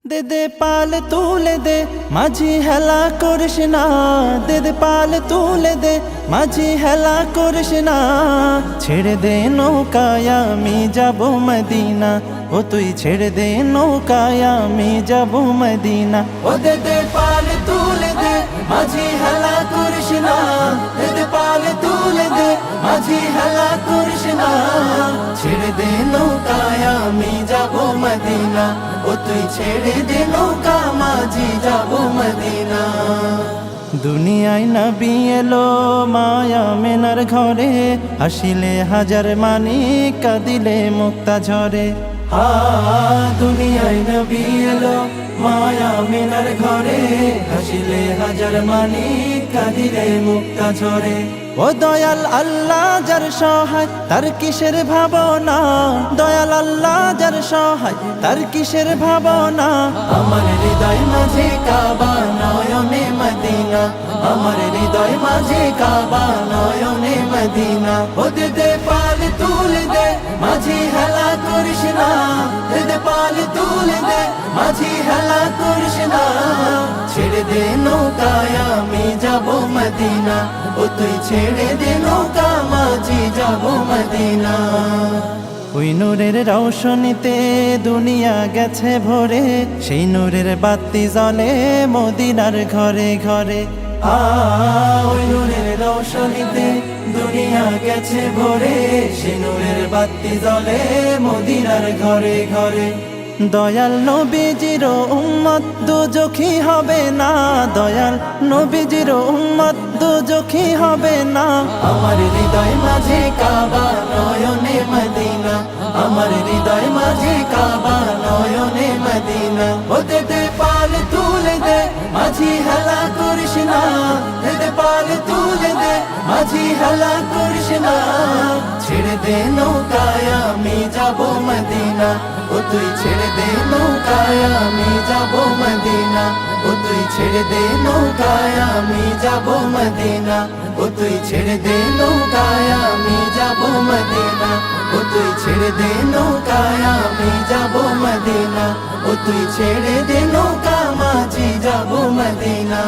দে দে পাল তুলে দে মাঝি হেলা করিস না, দে দে পাল তুলে দে মাঝি হেলা করিস না। ছেড়ে দে নৌকায় আমি যাব মদিনা, ও তুই ছেড়ে দে নৌকায় আমি যাব মদিনা। ও দে দে পাল তুলে দে মাঝি হেলা করিস না, দে দে পাল তুলে দে মাঝি হেলা করিস না। ছেড়ে দে নৌকায় আমি যাব মদিনা, ও তুই ছেড়ে দে নৌকা মাঝি যাব মদিনা। দুনিয়ায় নবী এলো মায়া মেনার ঘরে, হাসিলে হাজার মানি কাঁদিলে মুক্তা ঝরে। দুনিয়ায় নবী এলো মায়া মেনার ঘরে, হাসিলে হাজার মানি কাঁদিলে মুক্তা ঝরে। ও দয়াল আল্লাহ যার সহায় তার কিসের ভাবনা, দয়াল আল্লাহ যার সহায় তার কিসের ভাবনা। আমার হৃদয় মাঝে কাবা নয়নে মদিনা, আমার হৃদয় মাঝে কাবা নয়নে মদিনা। ও দে দে পাল তুলে দে মাঝি হেলা করিস না, দে দে পাল তুলে দে মাঝি হেলা করিস না। ছেড়ে দে নৌকায় আমি যাব মদিনা, ও তুই ছেড়ে দে নৌকা মাঝি যাব মদিনা। ওই নূরের রৌশনীতে দুনিয়া গেছে ভরে, সেই নূরের বাতি জ্বলে মদিনার ঘরে ঘরে। ওই নূরের রৌশনীতে দুনিয়া গেছে ভরে, সেই নূরের বাতি জ্বলে মদিনার ঘরে ঘরে। দয়াল নবীজির উম্মত দুজখী হবে না, দয়াল নবীজির উম্মত দুজখী হবে না। আমার হৃদয় মাঝে কাবা নয়নে মদিনা, আমার হৃদয় মাঝে কাবা নয়নে মদিনা। ও দে দে পাল তুলে দে মাঝি হেলা করিস না, দে দে পাল তুলে দে মাঝি হেলা করিস না। ছেড়ে দে নৌকায় আমি যাব মদিনা, ও তুই ছেড়ে দে নৌকায় আমি যাব মদিনা, ও তুই ছেড়ে দে নৌকায় আমি যাব মদিনা, ও তুই ছেড়ে দে নৌকায় আমি যাব মদিনা, ও তুই ছেড়ে দে নৌকায় আমি যাব মদিনা, ও তুই ছেড়ে দে নৌকা মাঝি যাব মদিনা।